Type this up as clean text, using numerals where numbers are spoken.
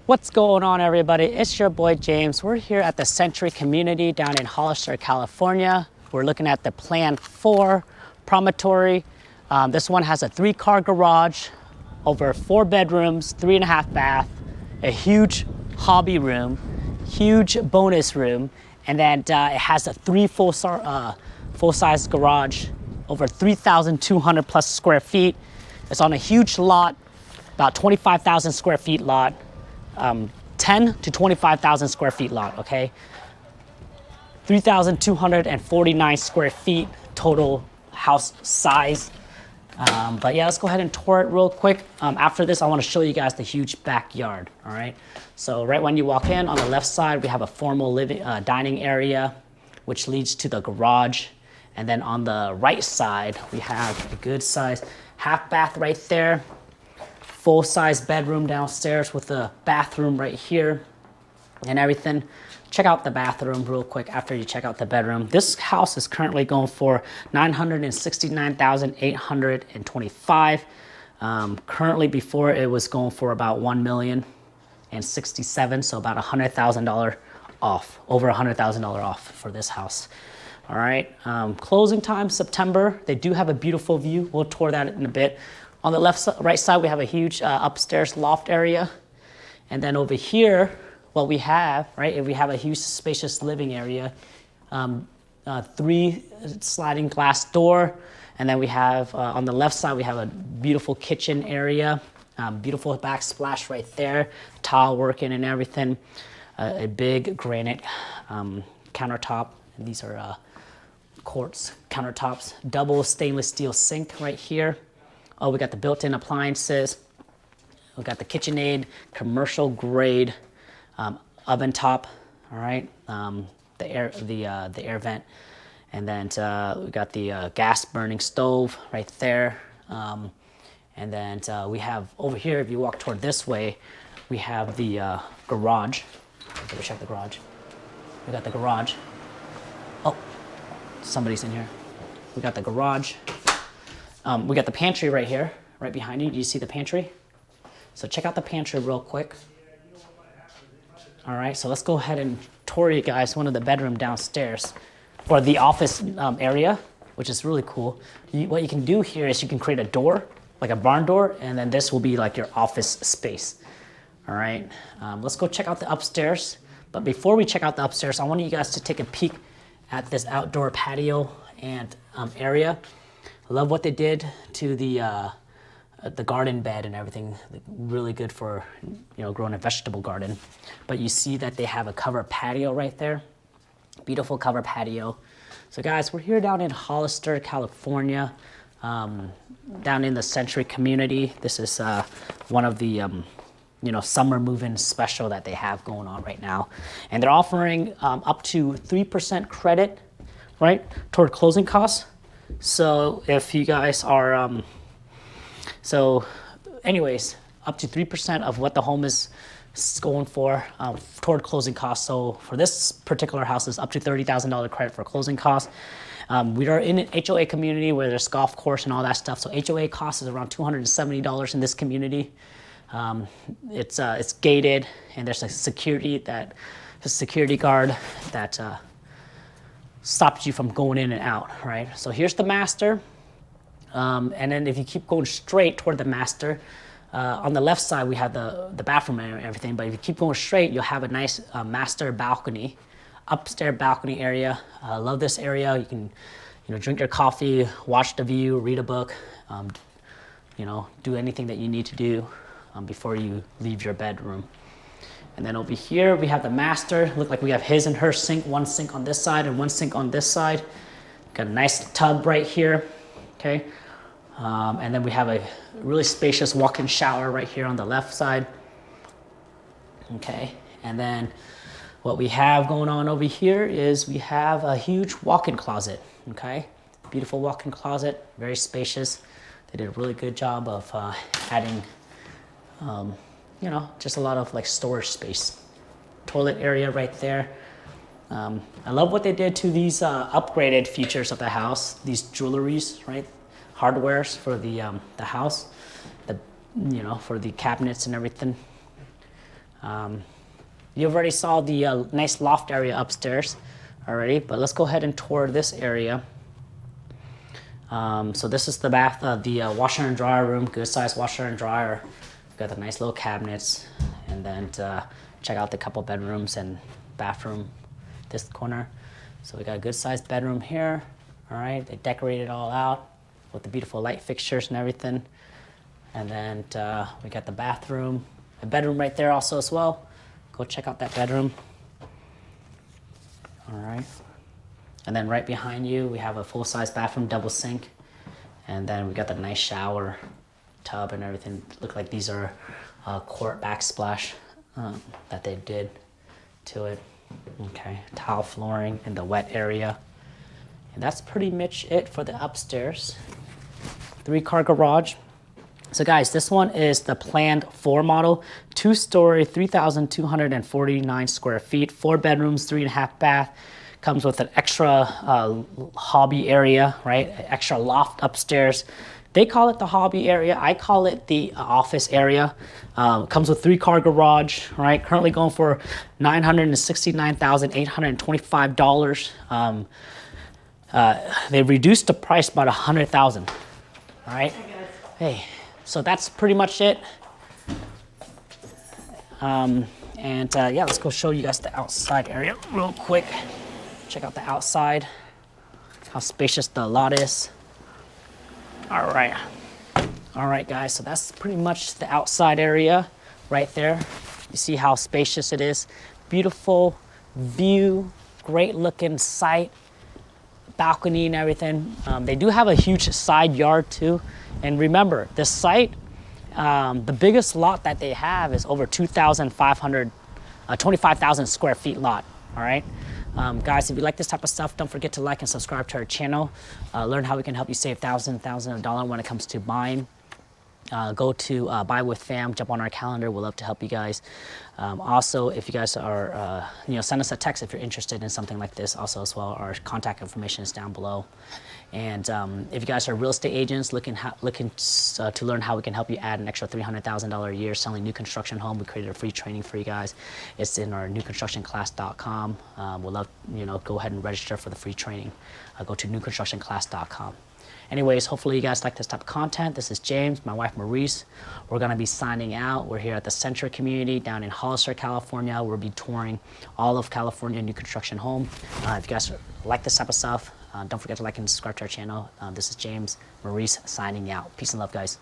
What's going on, everybody? It's your boy James. We're here at the Century community down in Hollister, California. We're looking at the Plan 4 Promontory. This one has a 3-car garage, over 4 bedrooms, 3.5 bath, a huge hobby room, huge bonus room, and then it has a 3 full-size garage, over 3,200 plus square feet. It's on a huge lot, about 25,000 square feet lot. 10 to 25,000 square feet lot, okay? 3,249 square feet total house size. But yeah, let's go ahead and tour it real quick. After this, I want to show you guys the huge backyard, all right? So right when you walk in, on the left side, we have a formal living, dining area, which leads to the garage. And then on the right side, we have a good size half bath right there. Full-size bedroom downstairs with a bathroom right here and everything. Check out the bathroom real quick after you check out the bedroom. This house is currently going for $969,825. Currently, before it was going for about $1,067,000, so about $100,000 off, over $100,000 off for this house. All right, closing time September. They do have a beautiful view. We'll tour that in a bit. On the right side, we have a huge upstairs loft area. And then over here, what we have, right, we have a huge spacious living area, 3 sliding glass door. And then we have, on the left side, we have a beautiful kitchen area, beautiful backsplash right there, tile working and everything, a big granite countertop. And these are quartz countertops, double stainless steel sink right here. Oh, we got the built-in appliances. We got the KitchenAid, commercial grade oven top. All right, the air vent, and then we got the gas burning stove right there. And then we have over here. If you walk toward this way, we have the garage. Let me check the garage. We got the garage. Oh, somebody's in here. We got the garage. We got the pantry right here, right behind you. Do you see the pantry? So check out the pantry real quick. All right, so let's go ahead and tour you guys one of the bedroom downstairs, or the office area, which is really cool. What you can do here is you can create a door, like a barn door, and then this will be like your office space. All right, let's go check out the upstairs. But before we check out the upstairs, I want you guys to take a peek at this outdoor patio and area. I love what they did to the garden bed and everything. Really good for, growing a vegetable garden. But you see that they have a covered patio right there. Beautiful covered patio. So guys, we're here down in Hollister, California, down in the Century community. This is one of the summer move-in special that they have going on right now. And they're offering up to 3% credit, right, toward closing costs. So if you guys are, up to 3% of what the home is going for toward closing costs. So for this particular house, is up to $30,000 credit for closing costs. We are in an HOA community where there's golf course and all that stuff. So HOA cost is around $270 in this community. It's gated, and there's a security guard that stops you from going in and out, right? So here's the master. And then if you keep going straight toward the master, on the left side, we have the bathroom and everything. But if you keep going straight, you'll have a nice master balcony, upstairs balcony area. I love this area. You can, drink your coffee, watch the view, read a book, do anything that you need to do before you leave your bedroom. And then over here, we have the master. Look like we have his and her sink, one sink on this side and one sink on this side. Got a nice tub right here, okay? And then we have a really spacious walk-in shower right here on the left side, okay? And then what we have going on over here is we have a huge walk-in closet, okay? Beautiful walk-in closet, very spacious. They did a really good job of adding just a lot of like storage space. Toilet area right there. I love what they did to these upgraded features of the house. These jewelries, right? Hardwares for the house. For the cabinets and everything. You already saw the nice loft area upstairs already, but let's go ahead and tour this area. So this is the washer and dryer room, good size washer and dryer. Got the nice little cabinets, and then check out the couple bedrooms and bathroom this corner. So we got a good sized bedroom here. All right, they decorated it all out with the beautiful light fixtures and everything. And then we got the bathroom, a bedroom right there also as well. Go check out that bedroom. All right. And then right behind you, we have a full-size bathroom, double sink. And then we got the nice shower tub and everything. Look like these are quart backsplash that they did to it. Okay, tile flooring in the wet area. And that's pretty much it for the upstairs. 3-car garage. So guys, this one is the planned 4 model, 2-story, 3,249 square feet, 4 bedrooms, 3.5 bath. Comes with an extra hobby area, right? Extra loft upstairs. They call it the hobby area. I call it the office area. Comes with 3-car garage, right? Currently going for $969,825. They reduced the price about $100,000, all right? Hey. So that's pretty much it. Yeah, let's go show you guys the outside area real quick. Check out the outside, how spacious the lot is. All right, guys, so that's pretty much the outside area right there. You see how spacious it is. Beautiful view, great looking site, balcony and everything. They do have a huge side yard too. And remember, this site, the biggest lot that they have is over 25,000 square feet lot, all right? Guys, if you like this type of stuff, don't forget to like and subscribe to our channel. Learn how we can help you save thousands of dollars when it comes to buying. Go to Buy with Pham, jump on our calendar. We'll love to help you guys. Also, if you guys are, send us a text if you're interested in something like this also as well. Our contact information is down below. And if you guys are real estate agents looking to learn how we can help you add an extra $300,000 a year selling new construction home, we created a free training for you guys. It's in our newconstructionclass.com. We'll love, go ahead and register for the free training. Go to newconstructionclass.com. Anyways, hopefully you guys like this type of content. This is James, my wife Mariz. We're gonna be signing out. We're here at the Center community down in Hollister, California. We'll be touring all of California new construction home. If you guys like this type of stuff, don't forget to like and subscribe to our channel. This is James, Mariz signing out. Peace and love, guys.